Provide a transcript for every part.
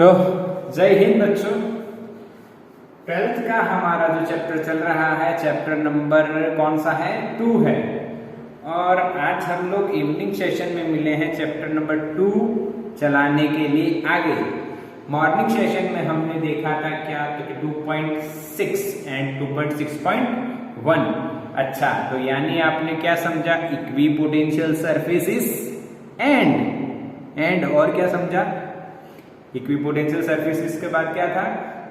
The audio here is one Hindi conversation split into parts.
तो जय हिंद बच्चों। 12th का हमारा जो चैप्टर चल रहा है, चैप्टर नंबर कौन सा है? 2 है। और आज हम लोग इवनिंग सेशन में मिले हैं चैप्टर नंबर 2 चलाने के लिए आगे। मॉर्निंग सेशन में हमने देखा था क्या, तो 2.6 एंड 2.6.1। अच्छा, तो यानी आपने क्या समझा? इक्विपोटेंशियल सरफेसेस एंड और क्या समझा? इक्विपोटेंशियल सरफेसेस के बाद क्या था?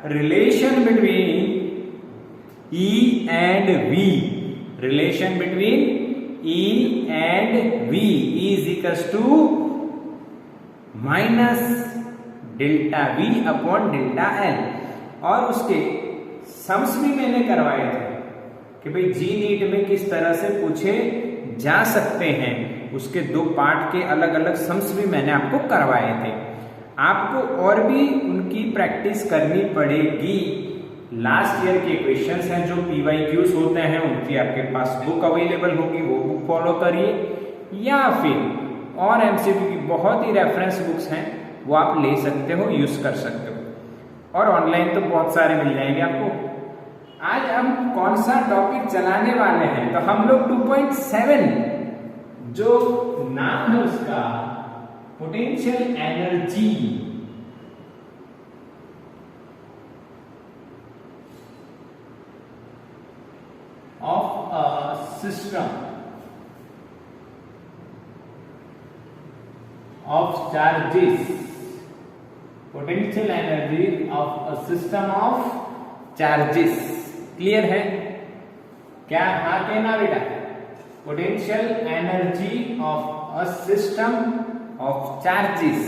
Relation between E and V। Relation between E and V is equals to minus delta V upon delta L। और उसके सम्स भी मैंने करवाए थे कि भाई जी नीट में किस तरह से पूछे जा सकते हैं, उसके 2 पार्ट के अलग अलग सम्स भी मैंने आपको करवाए थे। आपको और भी उनकी प्रैक्टिस करनी पड़ेगी। लास्ट ईयर के क्वेश्चंस हैं जो PYQs होते हैं, उनकी आपके पास बुक अवेलेबल होगी, वो बुक फॉलो करिए, या फिर और MCQ की बहुत ही रेफरेंस बुक्स हैं वो आप ले सकते हो, यूज कर सकते हो। और ऑनलाइन तो बहुत सारे मिल जाएंगे आपको। आज हम कौन सा टॉपिक चलाने वाले हैं? तो हम लोग 2.7 जो नाम है उसका potential energy of a system of charges, potential energy of a system of charges. Clear है क्या? हाँ कहना बेटा। Potential energy of a system of charges.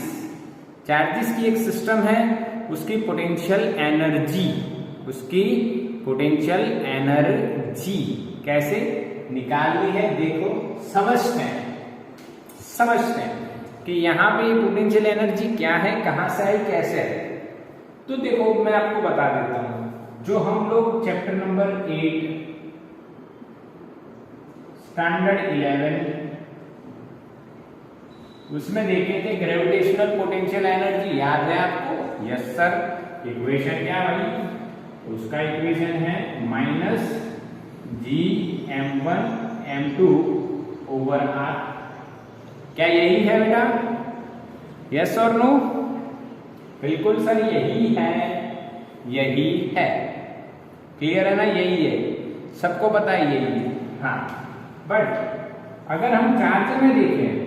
Charges की एक सिस्टम है, उसकी पोटेंशियल एनर्जी, उसकी पोटेंशियल एनर्जी कैसे निकालनी है? देखो, समझते हैं कि यहां पे पोटेंशियल एनर्जी क्या है, कहां से है, कैसे है। तो देखो मैं आपको बता देता हूं, जो हम लोग चैप्टर नंबर 8 स्टैंडर्ड 11 उसमें देखे थे ग्रेविटेशनल पोटेंशियल एनर्जी, याद है आपको? Yes sir. इक्वेशन क्या भाई? उसका इक्वेशन है minus Gm1 m2 over r। क्या यही है बेटा? यस और नो? बिल्कुल सर, यही है, यही है। क्लियर है ना? यही है, सबको पता है यही है। हाँ, बट अगर हम चार्ज में देखें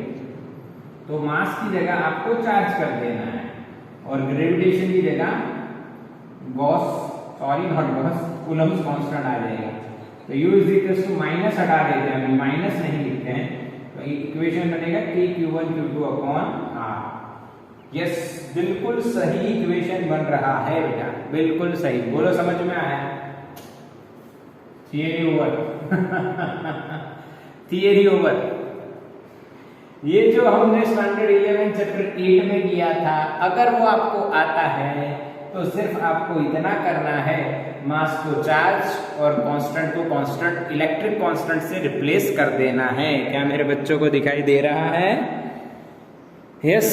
तो मास की जगह आपको चार्ज कर देना है, और ग्रेविटेशन की जगह कूलम्ब्स कांस्टेंट आ जाएगा। तो U is equal to minus हटा देते हैं, हम माइनस नहीं लिखते हैं, तो इक्वेशन बनेगा K(Q1 Q2 upon R)। Yes, बिल्कुल सही इक्वेशन बन रहा है बेटा, बिल्कुल सही। बोलो, समझ में आया? Theory over. Theory over. ये जो हमने स्टैंडर्ड 11 चैप्टर 8 में किया था, अगर वो आपको आता है तो सिर्फ आपको इतना करना है, मास को चार्ज और कांस्टेंट को कांस्टेंट, इलेक्ट्रिक कांस्टेंट से रिप्लेस कर देना है। क्या मेरे बच्चों को दिखाई दे रहा है? यस,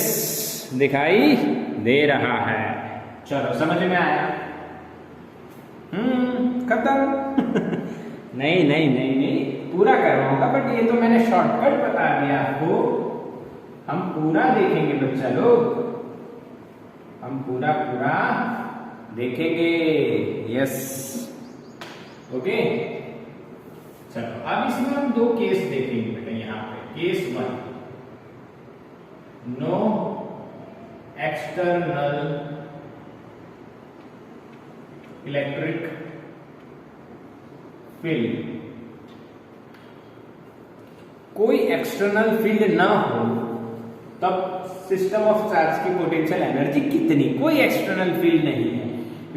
दिखाई दे रहा है। चलो, समझ में आया? खत्म। नहीं, पूरा करवाऊंगा, बट ये तो मैंने शॉर्टकट बता दिया आपको। हम पूरा देखेंगे बच्चा लोग, हम पूरा देखेंगे। Yes, okay. चलो, अब इसमें हम 2 केस देखेंगे बेटा। यहाँ पे case 1, no external electric field. कोई एक्सटर्नल फील्ड ना हो तब सिस्टम ऑफ चार्ज की पोटेंशियल एनर्जी कितनी? कोई एक्सटर्नल फील्ड नहीं है,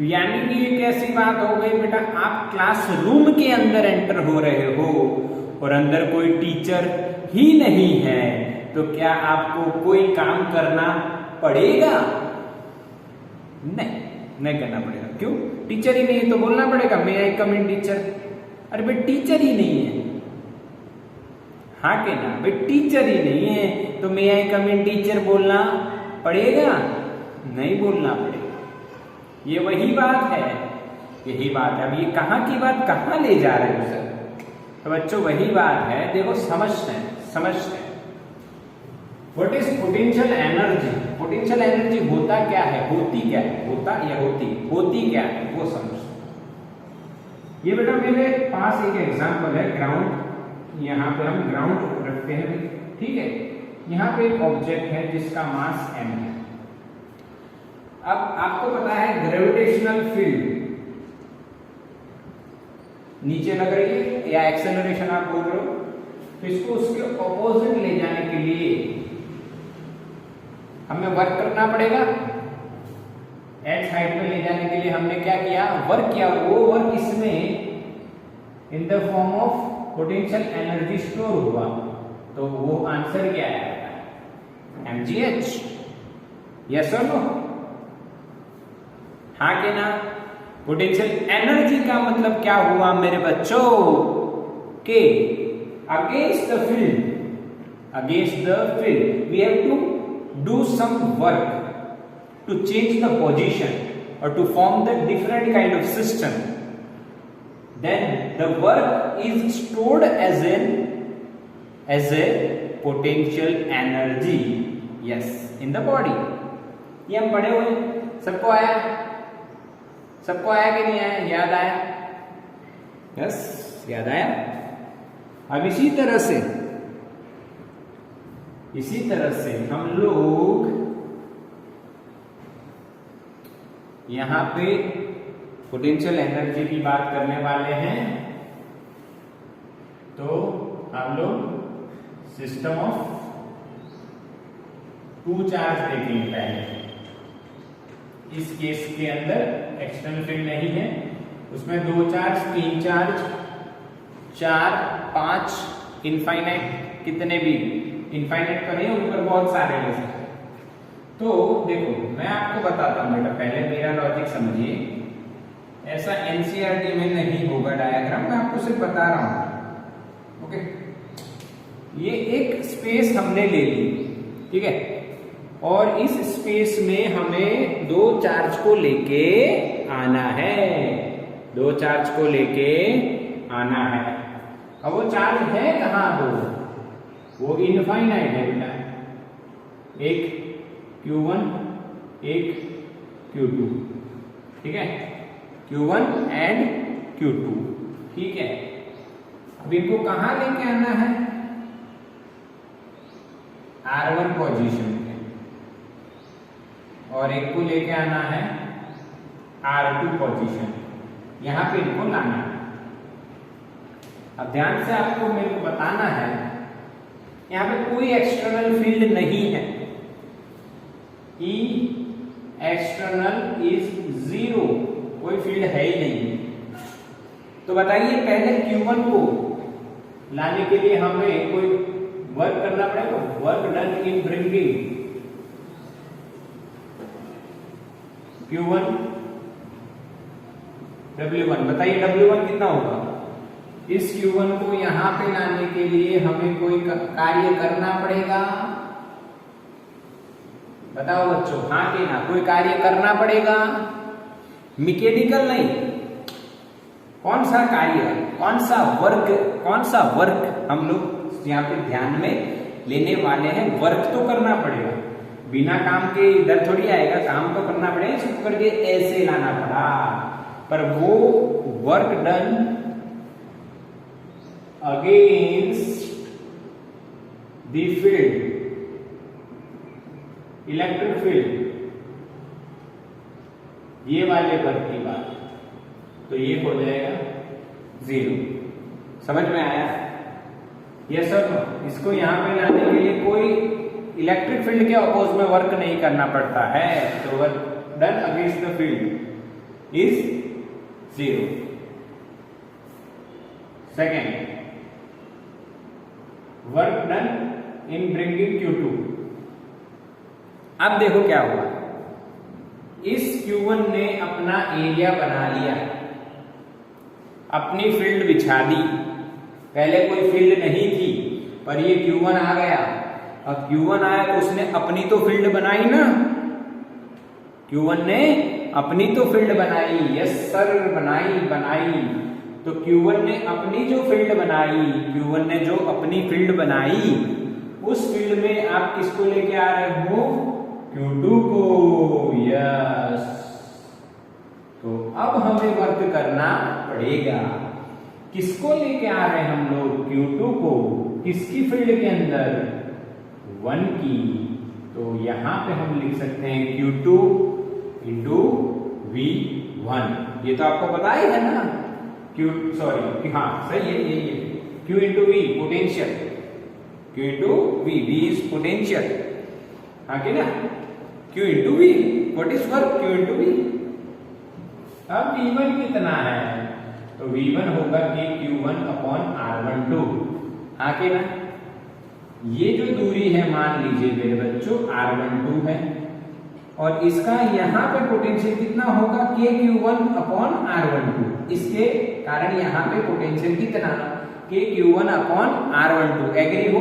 यानी कि ये कैसी बात हो गई बेटा? आप क्लासरूम के अंदर एंटर हो रहे हो और अंदर कोई टीचर ही नहीं है, तो क्या आपको कोई काम करना पड़ेगा? नहीं करना पड़ेगा। क्यों? टीचर ही नहीं है तो बोलना पड़ेगा मे आई कम इन टीचर। अरे भाई टीचर ही नहीं है, हाँ के ना? भाई टीचर ही नहीं है तो मे आई कम इन टीचर बोलना पड़ेगा? नहीं बोलना पड़ेगा। ये वही बात है, यही बात है। अब ये कहाँ की बात कहाँ ले जा रहे हो सर? तो बच्चों वही बात है, देखो समझते हैं। What is potential energy? Potential energy होता क्या है, होती क्या है, होता या होती क्या है, वो समझो। ये बेटा मेरे पास एक एग्जांपल है ग्राउंड। यहाँ पे हम ग्राउंड रखते हैं, ठीक है। यहाँ पे एक ऑब्जेक्ट है जिसका मास m है। अब आपको पता है ग्रेविटेशनल फील्ड नीचे लग रही है या एक्सेलरेशन आप बोल रहे हो, तो इसको उसके ऑपोजिट ले जाने के लिए हमें वर्क करना पड़ेगा। x हाइट में ले जाने के लिए हमने क्या किया, वर्क किया। और वो वर्क इसमें in the form of potential energy store हुआ। तो वो आंसर क्या है, mgh। यस और नो? हाँ के ना? पोटेंशियल एनर्जी का मतलब क्या हुआ मेरे बच्चों, के against the field we have to do some work to change the position or to form the different kind of system. Then the work is stored as a potential energy, yes, in the body. ये हम पढ़े हुए, सबको आया कि नहीं आया, याद आया? यस, याद आया। अब इसी तरह से हम लोग यहां पे पोटेंशियल एनर्जी की बात करने वाले हैं। तो हम लोग सिस्टम ऑफ टू चार्ज देखेंगे पहले। इस केस के अंदर एक्सटर्नल फील्ड नहीं है, उसमें 2 चार्ज, 3 चार्ज, 4, 5, इनफाइनाइट, कितने भी इनफाइनाइट तो नहीं, उन पर बहुत सारे ले सकते। तो देखो मैं आपको बताता हूं बेटा, पहले मेरा लॉजिक समझिए। ऐसा एनसीईआरटी में नहीं होगा डायग्राम, मैं आपको सिर्फ बता रहा हूं। ओके, ये एक स्पेस हमने ले ली, ठीक है, और इस स्पेस में हमें 2 चार्ज को लेके आना है, 2 चार्ज को लेके आना है। अब वो चार्ज है कहाँ, 2, वो इनफाइनाइट है बेटा। एक Q1, एक Q2, ठीक है, Q1 एंड Q2, ठीक है। अब इनको कहां लेके आना है, R1 पोजीशन पे, और एक को लेके आना है R2 पोजीशन, यहां पे इनको लाना है। अब ध्यान से आपको मेरे को बताना है, यहां पे कोई एक्सटर्नल फील्ड नहीं है, E एक्सटर्नल इज 0, कोई फील्ड है ही नहीं। तो बताइए पहले Q1 को लाने के लिए हमें कोई वर्क करना पड़ेगा, work done in bringing Q1 W1। बताइए W1 कितना होगा? इस Q1 को यहां पे लाने के लिए हमें कोई कार्य करना पड़ेगा, बताओ बच्चों, हाँ कि ना? कोई कार्य करना पड़ेगा, मैकेनिकल नहीं। कौन सा कार्य, कौन सा वर्क हम लोग यहाँ पे ध्यान में लेने वाले हैं? वर्क तो करना पड़ेगा, बिना काम के इधर थोड़ी आएगा, काम तो करना पड़ेगा। इसको करके ऐसे लाना पड़ा, पर वो work done against the field, electric field, ये वाले वर्क की बात, तो ये हो जाएगा 0। समझ में आया? Yes sir. इसको यहां पे लाने के लिए कोई इलेक्ट्रिक फील्ड के अपोज में वर्क नहीं करना पड़ता है, तो work done against the field is 0। Second, work done in bringing Q2। अब देखो क्या हुआ, इस Q1 ने अपना एरिया बना लिया, अपनी फील्ड बिछा दी। पहले कोई फील्ड नहीं थी, पर ये Q1 आ गया। अब Q1 आया तो उसने अपनी तो फील्ड बनाई ना, Q1 ने अपनी तो फील्ड बनाई, यस सर बनाई। तो Q1 ने अपनी जो फील्ड बनाई, Q1 ने जो अपनी फील्ड बनाई, उस फील्ड में आप किसको लेके आ रहे हो? Q2 को, यस। तो अब हमें वर्क करना पड़ेगा। किसको लेके आ रहे हैं हम लोग? Q2 को। किसकी फील्ड के अंदर? 1 की। तो यहां पे हम लिख सकते हैं Q2 इंटू V1। ये तो आपको पता ही है ना, हाँ सही है, यही है। Q into V potential, Q into V, V is potential, हाँ कि ना? Q into V, what is work? Q into V। अब V1 कितना है? तो V1 होगा कि Q1 अपॉन R12, हाँ कि ना? ये जो दूरी है मान लीजिए मेरे बच्चों R12 है, और इसका यहाँ पे पोटेंशियल कितना होगा? KQ1 upon R12। इसके कारण यहाँ पे पोटेंशियल कितना? KQ1 upon R12। एग्री हो?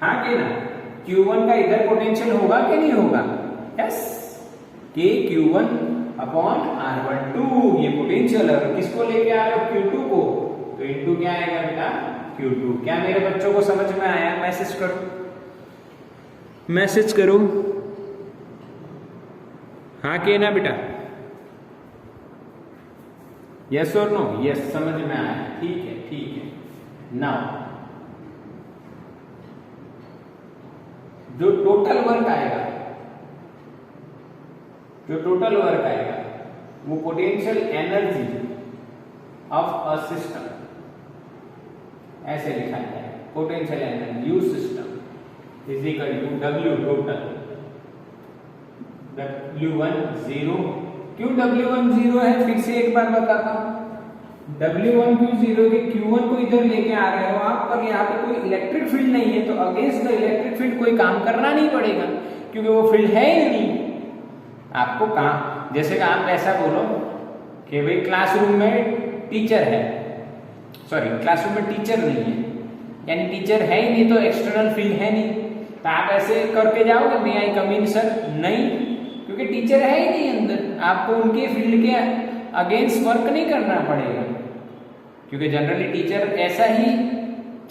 हाँ कि ना? Q1 का इधर पोटेंशियल होगा कि नहीं होगा? यस, KQ1 अपॉन R12 ये पोटेंशियल है। किसको लेके आ रहे हो? Q2 को। तो इनटू क्या आएगा बेटा? Q2। क्या मेरे बच्चों को समझ में आया? मैसेज करो, मैसेज करो, हाँ कि ना बेटा? यस और नो? यस, समझ में आया, ठीक है, ठीक है। नाउ जो टोटल वर्क आएगा, वो potential energy of a system, ऐसे लिखा जाए, potential energy U system is equal to W total, W1 0। क्यों W1 0 है? फिर से एक बार बताता हूं, W1 क्यों 0 के? Q1 को इधर लेके आ रहे हो आप, पर यहाँ पे कोई इलेक्ट्रिक फील्ड नहीं है, तो अगेंस्ट द इलेक्ट्रिक फील्ड कोई काम करना नहीं पड़ेगा, क्योंकि वो फील्ड है ही नहीं। आपको कहा, जैसे कि आप ऐसा बोलो कि भाई क्लासरूम में टीचर है, सॉरी क्लासरूम में टीचर नहीं है, यानी टीचर है ही नहीं, तो एक्सटर्नल फील्ड है नहीं, तो आप ऐसे करके जाओगे मे आई कम इन सर? नहीं, क्योंकि टीचर है ही नहीं अंदर। आपको उनके फील्ड के अगेंस्ट वर्क नहीं करना पड़ेगा, क्योंकि जनरली टीचर ऐसा ही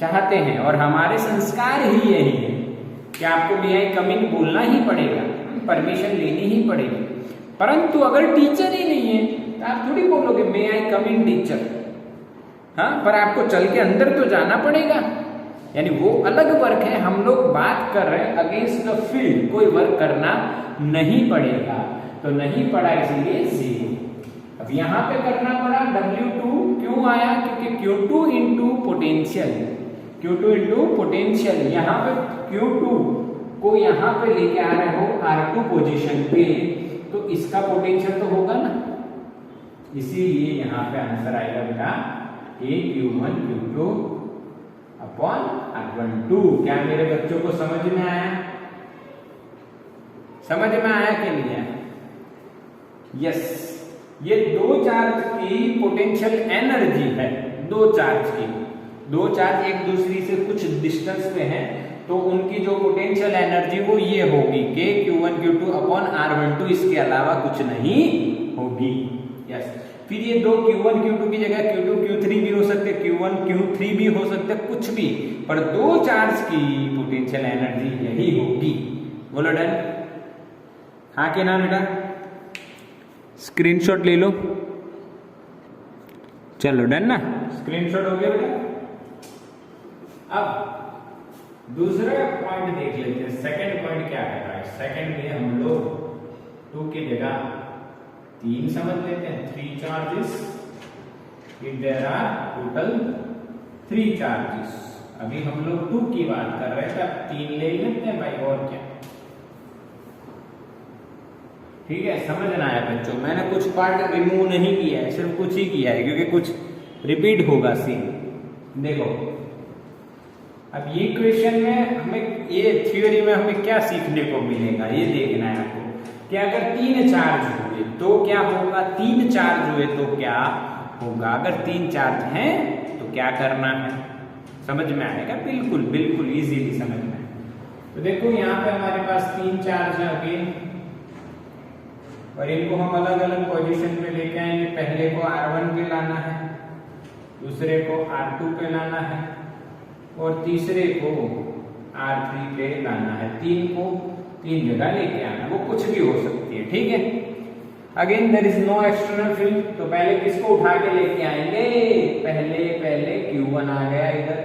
चाहते हैं, और हमारे संस्कार ही यही है कि आपको मे आई कम इन बोलना ही पड़ेगा, परमिशन लेनी ही पड़ेगी। परंतु अगर टीचर ही नहीं है तो आप थोड़ी बोलोगे मे आई कम इन टीचर, हाँ, पर आपको चल के अंदर तो जाना पड़ेगा, यानी वो अलग वर्क है। हम लोग बात कर रहे हैं अगेंस्ट द फील्ड, कोई वर्क करना नहीं पड़ेगा, तो नहीं पड़ा इसीलिए 0। अब यहाँ पे करना पड़ा W2, क्यों आया? क्योंकि Q2 into potential, Q2 into potential, यहाँ पे Q2 को यहाँ पे लेके आ रहे हो R2 पोजीशन पे, तो इसका पोटेंशियल तो होगा ना, इसीलिए यहाँ पे आंसर आएगा बेटा KQ1 Q2 अपॉन R12। क्या मेरे बच्चों को समझ में आया? समझ में आया कि नहीं आया? यस, ये दो चार्ज की पोटेंशियल एनर्जी है, दो चार्ज की, दो चार्ज एक दूसरी से कुछ डिस्टेंस पे हैं, तो उनकी जो पोटेंशियल एनर्जी वो ये होगी KQ1 Q2 अपॉन R12, इसके अलावा कुछ नहीं होगी। यस, फिर ये दो Q1 Q2 की जगह Q2 Q3 भी हो सकते, Q1 Q3 भी हो सकते, कुछ भी, पर दो चार्ज की पोटेंशियल एनर्जी यही होगी। बोलो डन? हाँ के ना बेटा? स्क्रीनशॉट ले लो, चलो डन ना? स्क्रीनशॉट हो गया बेटा? अब दूसरा पॉइंट देख लेते हैं। सेकंड पॉइंट क्या है? सेकंड में हम लोग 2 की जगह 3 समझ लेते हैं। 3 charges, if there are total 3 charges. अभी हम लोग 2 की बात कर रहे थे, अब 3 ले लेते हैं भाई, और क्या। ठीक है, समझ ना आया बच्चों? मैंने कुछ पार्ट रिमूव नहीं किया है, सिर्फ कुछ ही किया है, क्योंकि कुछ रिपीट होगा सीन। देखो, अब ये क्वेश्चन में हमें, ये थ्योरी में हमें क्या सीखने को मिलेगा, ये देखना है आपको कि अगर 3 चार्ज हुए तो क्या होगा, 3 चार्ज हुए तो क्या होगा, अगर 3 चार्ज हैं तो क्या करना है। समझ में आएगा? बिल्कुल बिल्कुल इजीली समझ में आएगा। तो देखो यहाँ पे हमारे पास 3 चार्ज है, अगेन और इनको हम अलग अलग पोजीशन पे लेके आएंगे। पहले को R1 पे लाना है, दूसरे को R2 पे लाना है और तीसरे को R3 पे लाना है। तीन को तीन जगह लेके आना, वो कुछ भी हो सकती है, ठीक है। Again there is no external field, तो पहले किसको उठा के लेके आएंगे, पहले Q1 आ गया इधर।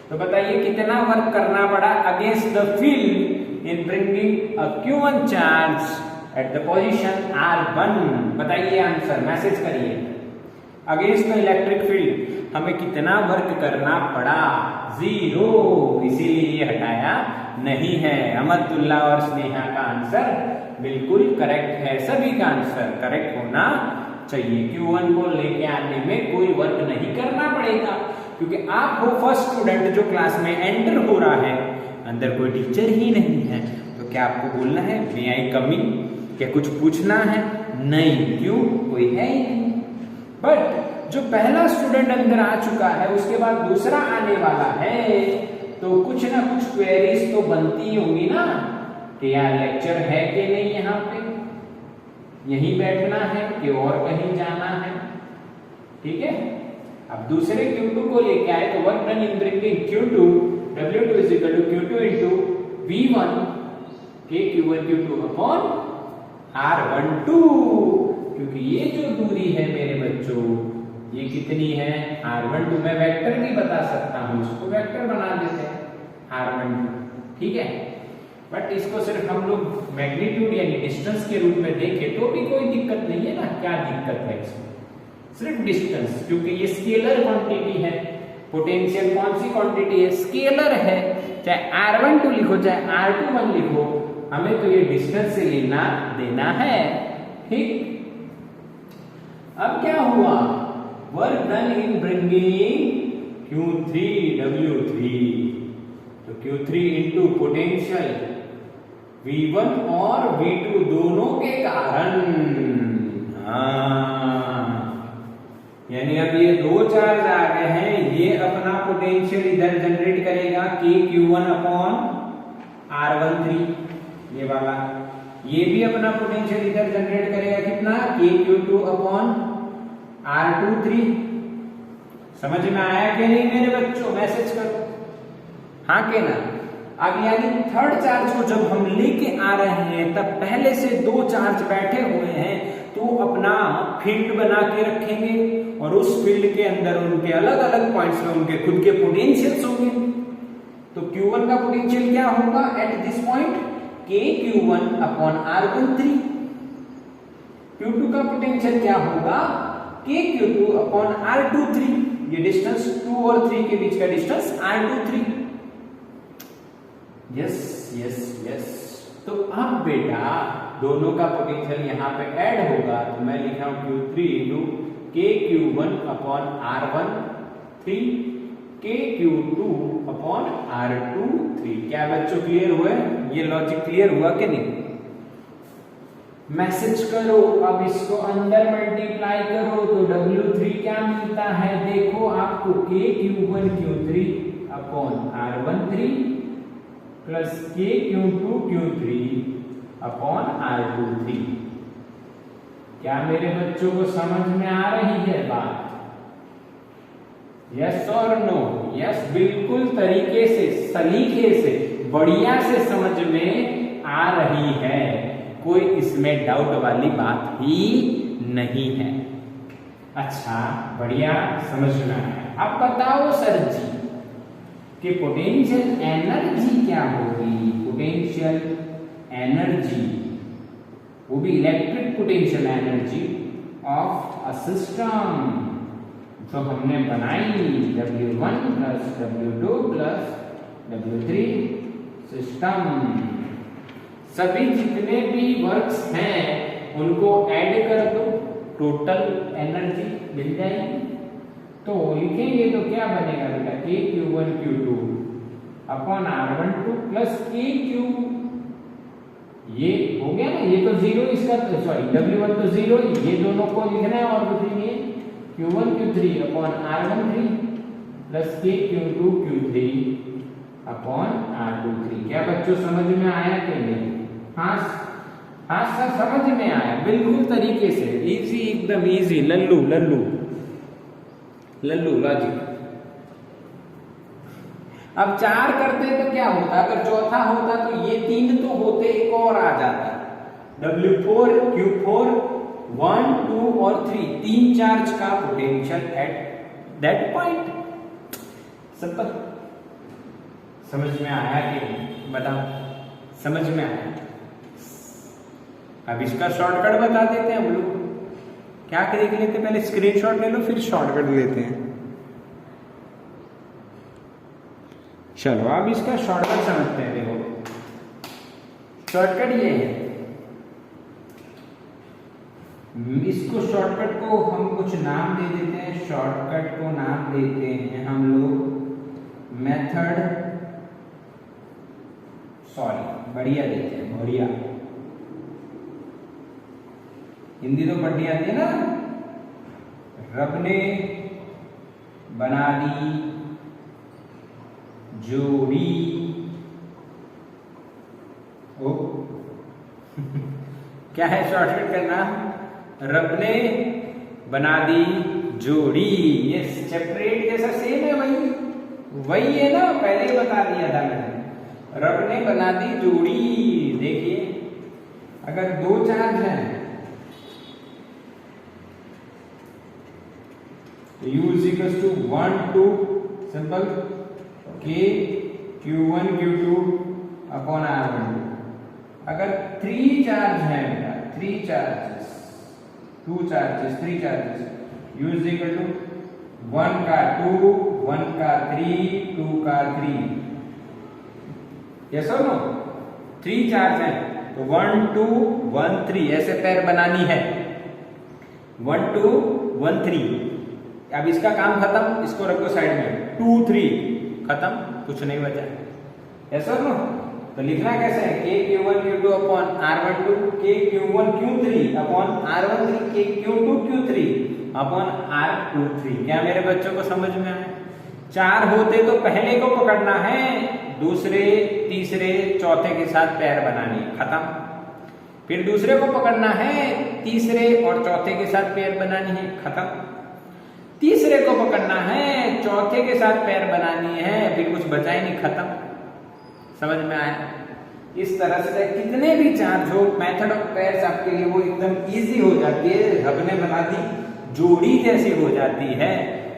तो बताइए कितना वर्क करना पड़ा against the field in bringing a Q1 charge at the position R1। बताइए आंसर, मैसेज करिए। अगेंस्ट द इलेक्ट्रिक फील्ड हमें कितना वर्क करना पड़ा, 0, इसीलिए ये हटाया नहीं है। अमरतुल्ला और स्नेहा का आंसर बिल्कुल करेक्ट है, सभी का आंसर करेक्ट होना चाहिए। Q1 को लेके आने में कोई वर्क नहीं करना पड़ेगा, क्योंकि आप हो फर्स्ट स्टूडेंट जो क्लास में एंटर हो रहा है, अंदर कोई टीचर ही नहीं है। तो क्या आपको बोलना है मे आई कम इन, क्या कुछ पूछना है? नहीं, क्यों, कोई है ही नहीं। बट जो पहला स्टूडेंट अंदर आ चुका है, उसके बाद दूसरा आने वाला है, तो कुछ ना कुछ क्वेरीज तो बनती होंगी ना कि यार लेक्चर है कि नहीं, यहाँ पे यहीं बैठना है कि और कहीं जाना है, ठीक है। अब दूसरे Q2 को लेके आए तो work done in bringing Q2 W2 is equal to Q2 into V1 K Q1 Q2 upon R12, क्योंकि ये जो दूरी है मेरे बच्चों, ये कितनी है, R12। मैं वेक्टर भी बता सकता हूं, इसको वेक्टर बना देते हैं R12, ठीक है। बट इसको सिर्फ हम लोग मैग्नीट्यूड यानी डिस्टेंस के रूप में देखें तो भी कोई दिक्कत नहीं है ना। क्या दिक्कत है इसमें, सिर्फ डिस्टेंस, क्योंकि ये स्केलर क्वांटिटी है। पोटेंशियल कौन सी क्वांटिटी है, स्केलर है। चाहे R12 लिखो चाहे R21 लिखो, हमें तो ये डिस्टेंस से लेना देना है, ठीक। अब क्या हुआ, work done in bringing Q3 W3, तो Q3 इंटू पोटेंशियल V1 और V2 दोनों के कारण, यानी अब ये दो चार्ज आ गए हैं, ये अपना पोटेंशियल इधर जनरेट करेगा K Q1 अपॉन R13, ये वाला। ये भी अपना पोटेंशियल इधर जनरेट करेगा कितना, K Q2 अपॉन R23। समझ में आया कि नहीं मेरे बच्चों, मैसेज करो हाँ के ना। अब यानी थर्ड चार्ज को जब हम लेके आ रहे हैं, तब पहले से दो चार्ज बैठे हुए हैं, तो अपना फील्ड बना के रखेंगे और उस फील्ड के अंदर उनके अलग अलग पॉइंट्स में उनके खुद के पोटेंशियल्स होंगे। तो Q1 का पोटेंशियल क्या होगा at this point, K Q1 upon R13। Q2 का पोटेंशियल क्या होगा, K Q2 अपॉन R23। ये डिस्टेंस 2 और 3 के बीच का distance R23। Yes yes yes. तो अब बेटा दोनों का पोटेंशियल यहाँ पे ऐड होगा, तो मैं लिख रहा हूं Q3 into K Q1 upon R13 K Q2 upon R23। क्या बच्चों क्लियर हुआ, ये लॉजिक क्लियर हुआ कि नहीं? मैसेज करो। अब इसको अंदर मल्टीप्लाई करो तो W3 क्या मिलता है, देखो आपको K Q1 Q3 upon R13 plus K Q2 Q3 upon R23। क्या मेरे बच्चों को समझ में आ रही है बात? यस और नो? यस, बिल्कुल तरीके से, सलीके से, बढ़िया से समझ में आ रही है, कोई इसमें डाउट वाली बात ही नहीं है। अच्छा, बढ़िया समझना है। अब बताओ सर जी कि पोटेंशियल एनर्जी क्या होगी, पोटेंशियल एनर्जी, वो भी electric potential energy of a system जो हमने बनाई, W1 plus W2 plus W3 system. सभी जितने भी वर्क्स हैं उनको ऐड कर दो, टोटल एनर्जी मिल जाएगी। तो लिखेंगे तो क्या बनेगा बेटा, K Q1 Q2 upon R12 plus K Q, ये हो गया ना, ये तो जीरो, इसका सॉरी W1 तो जीरो, ये दोनों को लिखना है और लिखेंगे Q1 Q3 upon R13 plus K Q2 Q3 upon R23। क्या बच्चों समझ में आया कि नहीं? हाँ, हाँ सर समझ में आया बिल्कुल तरीके से, इजी एकदम इजी, लल्लू लल्लू लल्लू लॉजिक। अब 4 करते तो क्या होता, अगर चौथा होता तो ये 3 तो होते, एक और आ जाता W4 Q4 1 2 और 3, 3 चार्ज का potential at that point. Simple. समझ में आया कि बताओ, समझ में आया? अब इसका शॉर्टकट बता देते हैं हम लोग। क्या देख लेते, पहले स्क्रीनशॉट ले लो फिर शॉर्टकट लेते हैं। चलो अब इसका शॉर्टकट समझते हैं। देखो शॉर्टकट ये है, इसको शॉर्टकट को हम कुछ नाम दे देते हैं। शॉर्टकट को नाम देते हैं हम लोग मेथड, सॉरी बढ़िया देते हैं, बढ़िया। हिंदी तो बढ़िया आती है ना। रब ने बना दी जोड़ी, ओ क्या है शॉर्टकट का नाम? रब ने बना दी जोड़ी। ये चैप्टर 8 जैसा सेम है, वही है ना, पहले ही बता दिया था मैंने। रब ने बना दी जोड़ी। देखिए अगर 2 चार्ज हैं तो U = 1 2 simple K Q1 Q2 upon R12। अगर 3 चार्ज है बेटा, 3 चार्जेस, 2 चार्जेस, 3 चार्जेस, U = 1 का 2 1 का 3 2 का 3। यस और नो? 3 चार्ज है तो 1 2 1 3 ऐसे पैर बनानी है। 1 2 1 3। अब इसका काम खत्म, इसको रखो साइड में। 2 3 खत्म, कुछ नहीं बचा। ऐसा नो? तो लिखना कैसे है? K Q1 Q2 upon R12, K Q1 Q3 upon R13, K Q2 Q3 upon R23। क्या मेरे बच्चों को समझ में आया? 4 होते तो पहले को पकड़ना है, दूसरे तीसरे चौथे के साथ पैर बनानी है, खत्म। फिर दूसरे को पकड़ना है, तीसरे और चौथे के साथ पैर बनानी है, खत्म। तीसरे को पकड़ना है, चौथे के साथ पैर बनानी है, फिर कुछ बचा ही नहीं, खत्म। समझ में आया? इस तरह से कितने भी चार्ज हो, मेथड ऑफ पेयर्स आपके लिए वो एकदम इजी हो जाती है। रब ने बना दी जोड़ी जैसी हो जाती है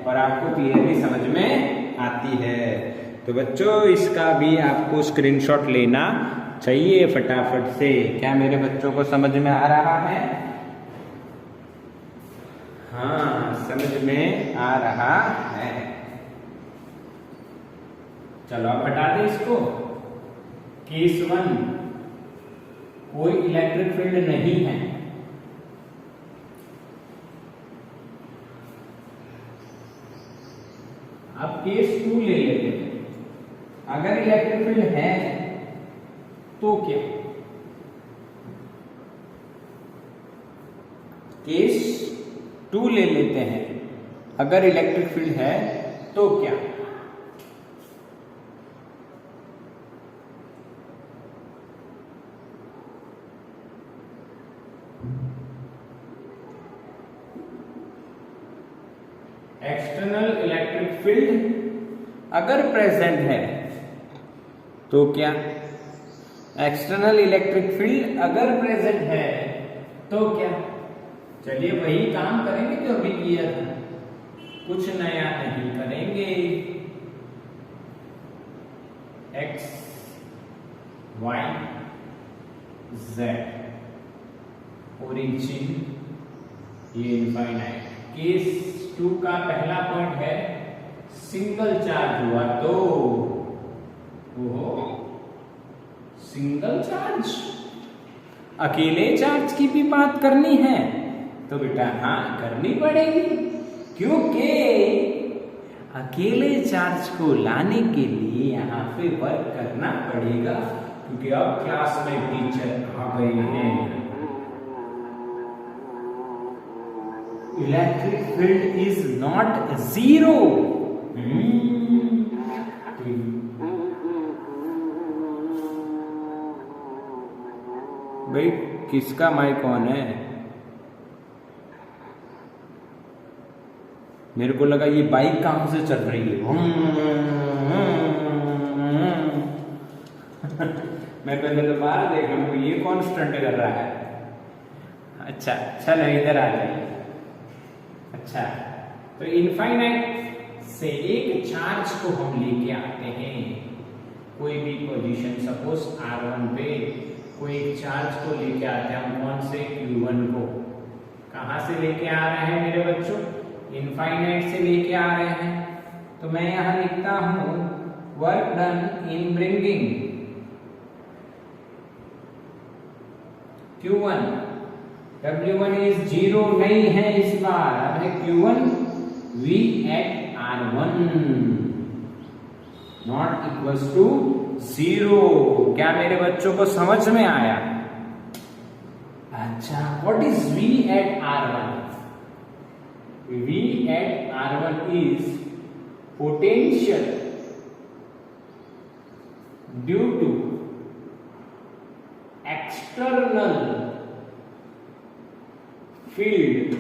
और आपको क्लियरली समझ में आती है। तो बच्चों इसका भी आपको स्क्रीनशॉट लेना चाहिए फटाफट से। क्या मेरे बच्चों को समझ में आ रहा है? हाँ समझ में आ रहा है। चलो अब हटा दें इसको। केस 1 कोई इलेक्ट्रिक फील्ड नहीं है। अब केस 2 ले लेते हैं। अगर इलेक्ट्रिक फील्ड है तो क्या? केस 2 ले लेते हैं, अगर इलेक्ट्रिक फील्ड है तो क्या? एक्सटर्नल इलेक्ट्रिक फील्ड अगर प्रेजेंट है तो क्या? एक्सटर्नल इलेक्ट्रिक फील्ड अगर प्रेजेंट है तो क्या? चलिए वही काम करेंगे जो अभी किया था, कुछ नया नहीं करेंगे। x y z ओरिजिन ये इनफाइनाइट। केस 2 का पहला पॉइंट है सिंगल चार्ज हुआ तो, ओहो सिंगल चार्ज, अकेले चार्ज की भी बात करनी है तो बेटा हाँ करनी पड़ेगी, क्योंकि अकेले चार्ज को लाने के लिए यहाँ पे वर्क करना पड़ेगा, क्योंकि अब क्लास में टीचर आ गए हैं। Electric field is not zero. भाई किसका माइक ऑन है? मेरे को लगा ये बाइक कहां से चल रही है। मैं पहले तो बाहर देख रहा हूँ, ये कौन स्टंट कर रहा है? अच्छा चलो इधर आ जाइए। अच्छा, तो इनफाइनाइट से एक चार्ज को हम लेके आते हैं, कोई भी पोजीशन, सपोज R1 पे कोई एक चार्ज को लेके आते हैं हम, कौन से? Q1 को। कहां से लेके आ रहे हैं मेरे बच्चों? इनफाइनाइट से लेके आ रहे हैं। तो मैं यहां लिखता हूं work done in bringing Q1, W1 is 0 नहीं है इस बार, अब है Q1 V at R1 not equals to 0। क्या मेरे बच्चों को समझ में आया? अच्छा, what is V at R1? V at R1 is potential due to external field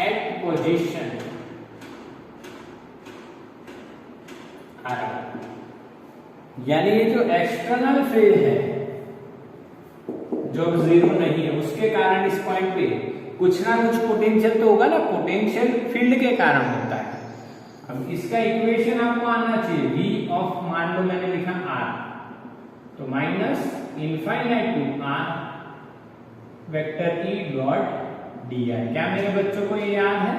at position R1। यानी ये जो एक्सटर्नल फील्ड है जो 0 नहीं है, उसके कारण इस पॉइंट पे कुछ ना कुछ पोटेंशियल तो होगा ना, पोटेंशियल फील्ड के कारण होता है। अब इसका इक्वेशन आपको आना चाहिए, V ऑफ, मान लो मैंने लिखा R, तो minus infinite to R vector E dot dr। क्या मेरे बच्चों को ये याद है?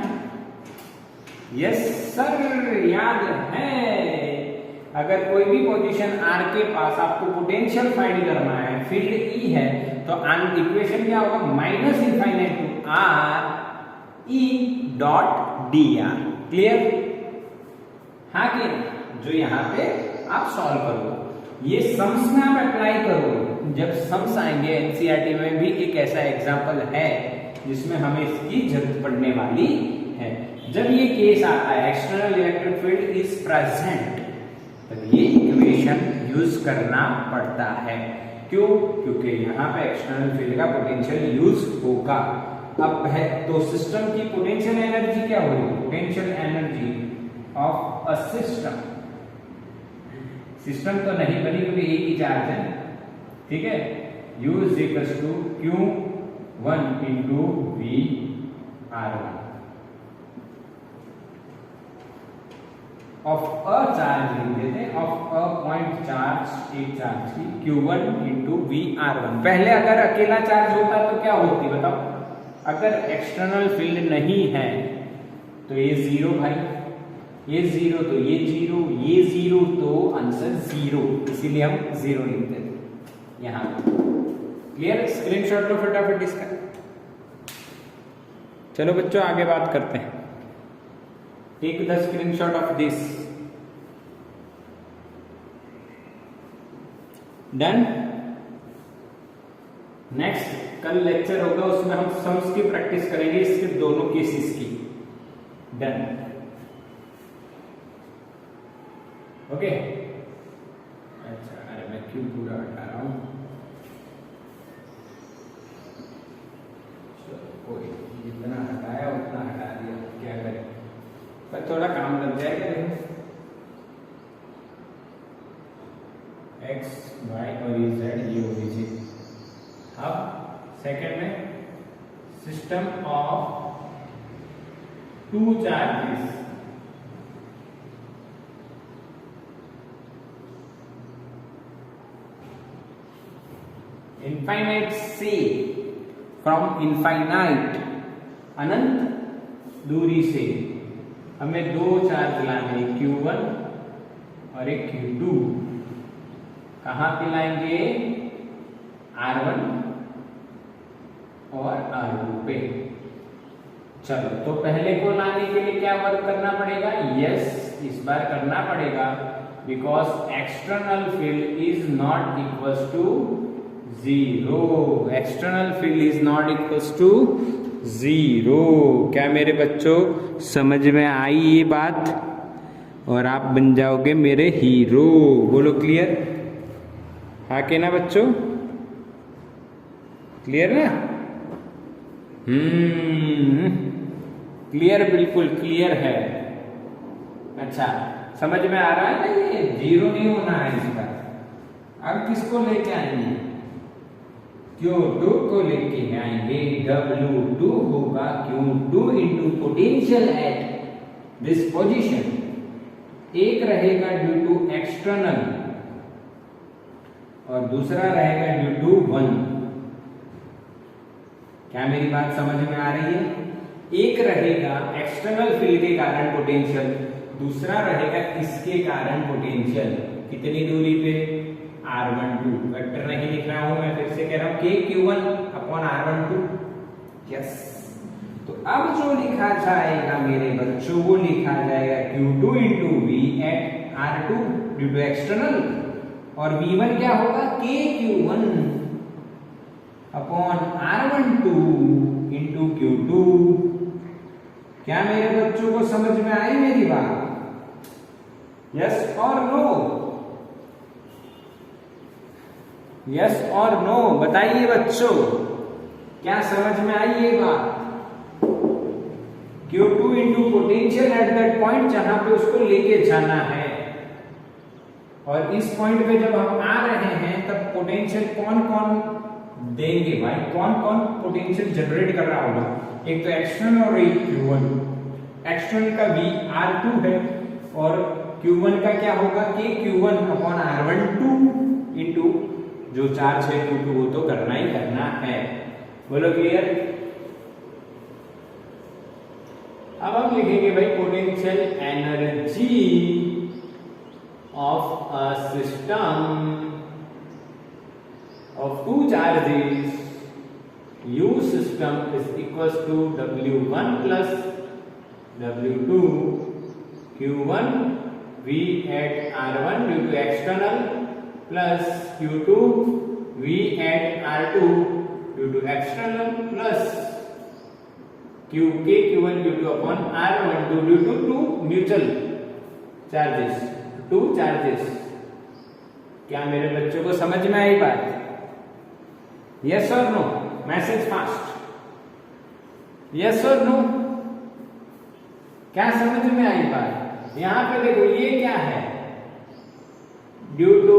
यस सर, याद है। अगर कोई भी पोजीशन R के पास आपको पोटेंशियल फाइंड करना है, फील्ड E है, तो इक्वेशन क्या होगा? Minus infinite to R E dot dr। Clear? हाँ कि जो यहाँ पे आप सॉल्व करो, ये सम्स में आप अप्लाई करो। जब सम्स आएंगे, एनसीईआरटी में भी एक ऐसा एग्जांपल है जिसमें हमें इसकी जरूरत पड़ने वाली है। जब ये केस आता है external electric field is present, तब ये इक्वेशन यूज करना पड़ता है। क्यों? क्योंकि यहाँ पे एक्सटर्नल फील्ड का पोटेंशियल यूज होगा। अब है तो सिस्टम की पोटेंशियल एनर्जी क्या होगी? Potential energy of a system, system तो नहीं बनी क्योंकि एक ही चार्ज है, ठीक है। U is equal to Q1 into V R1 of a charge लिख देते हैं, ऑफ अ पॉइंट चार्ज, एक चार्ज की Q1 इंटू V R1। पहले अगर अकेला चार्ज होता तो क्या होती बताओ? अगर एक्सटर्नल फील्ड नहीं है तो ये 0 भाई, ये 0 तो ये 0, ये 0 तो आंसर 0, इसीलिए हम 0 लिख देते यहां। क्लियर? स्क्रीनशॉट लो फटाफट इसका। चलो बच्चों आगे बात करते हैं। Take the screenshot of this. Done? Next कल लेक्चर होगा, उसमें हम सम्स की प्रैक्टिस करेंगे, इसके दोनों केसेस की। डन? ओके। अच्छा, अरे मैं क्यों पूरा हटा रहा हूं? चलो कोई, जितना हटाया उतना हटा दिया, क्या करें, पर थोड़ा काम लग जाएगा। देखो x, y और z ये होगी। अब सेकंड में system of two charges, infinite से, फ्रॉम इनफाइनाइट अनंत दूरी से हमें दो चार्ज लाने, Q1 और एक Q2। कहां पे लाएंगे? R1 और R2 पे। चलो, तो पहले को लाने के लिए क्या वर्क करना पड़ेगा? यस, इस बार करना पड़ेगा, because external field is not equal to 0। External field is not equal to 0। क्या मेरे बच्चों समझ में आई ये बात? और आप बन जाओगे मेरे हीरो। बोलो क्लियर? हाँ के ना बच्चों? क्लियर ना? क्लियर, बिल्कुल क्लियर है। अच्छा, समझ में आ रहा है ना? ये जीरो नहीं होना है इसका। अब किसको लेके आएंगे? Q2 को लेके आएंगे। W2 होगा Q2 into potential at this position. एक रहेगा ड्यू टू एक्सटर्नल और दूसरा रहेगा ड्यू टू 1। क्या मेरी बात समझ में आ रही है? एक रहेगा एक्सटर्नल फील्ड के कारण पोटेंशियल, दूसरा रहेगा इसके कारण पोटेंशियल। कितनी दूरी पे? R12। वेक्टर नहीं लिख रहा हूं मैं, फिर से कह रहा हूं KQ1 अपॉन R12। यस, तो अब जो लिखा जाएगा मेरे बच्चों, वो लिखा जाएगा Q2 into V at R2 due to external, और V1 क्या होगा? KQ1 upon R12 into Q2। क्या मेरे बच्चों को समझ में आई मेरी बात? यस और नो? यस और नो बताइए बच्चों, क्या समझ में आई ये बात? Q2 into potential at that point जहां पे उसको लेके जाना है, और इस पॉइंट पे जब हम आ रहे हैं तब पोटेंशियल कौन कौन देंगे भाई? कौन कौन पोटेंशियल जनरेट कर रहा होगा? एक तो एक्सटर्नल और एक Q1। एक्सटर्नल का VR2 है और Q1 का क्या होगा? KQ1 अपॉन R12 इंटू जो चार्ज है Q2 वो तो करना ही करना है। बोलो क्लियर? अब हम लिखेंगे भाई potential energy of a system of two charges U system is equals to W1 plus W2 Q1 V at R1 due to external plus Q2 V at R2 due to external plus Q1 due to upon R12 due to two mutual charges, two charges। क्या मेरे बच्चों को समझ में आई बात? यस और नो? Message fast. यस और नो? क्या समझ में आई बात? यहां पे देखो ये क्या है? Due to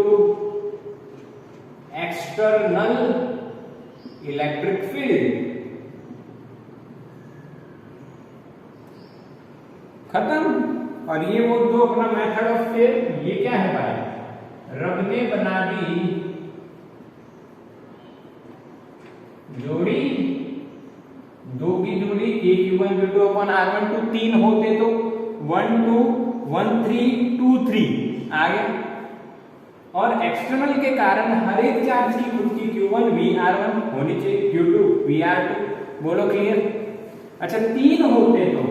external electric field. खत्म। और ये वो दो अपना मेथड ऑफ फेयर। ये क्या है भाई? रब ने बना दी जोड़ी, दो की जोड़ी KQ1 Q2 अपॉन R12। तीन होते तो 1 2 1 3 2 3 आ गया। और एक्सटर्नल के कारण हर एक चार्ज की खुद की Q1 VR1 होनी चाहिए, Q2 VR2। बोलो क्लियर? अच्छा, तीन होते तो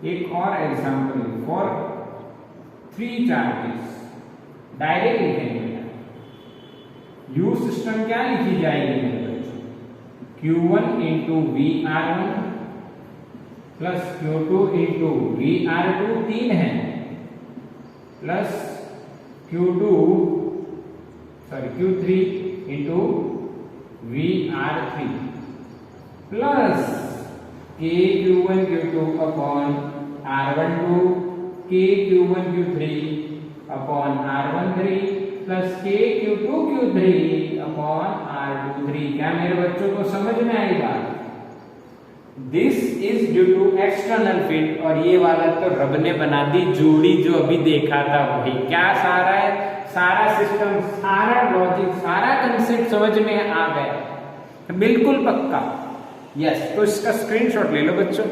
एक और एग्जांपल फॉर 3 चार्जेस डायरेक्ट लिखेंगे। यू सिस्टम क्या लिखी जाएगी? Q1 into VR1 plus Q2 into VR2 तीन है, plus Q3 into VR3 plus KQ1 Q2 upon R12 KQ1 Q3 upon R13 plus KQ2 Q3 upon R23। क्या मेरे बच्चों को समझ में आई बात? This is due to external field. और ये वाला तो रब ने बना दी जोड़ी, जो अभी देखा था वही। क्या सारा है? सारा सिस्टम, सारा लॉजिक, सारा कंसेप्ट समझ में आ गया? बिल्कुल पक्का। यस, तो इसका स्क्रीनशॉट ले लो बच्चों।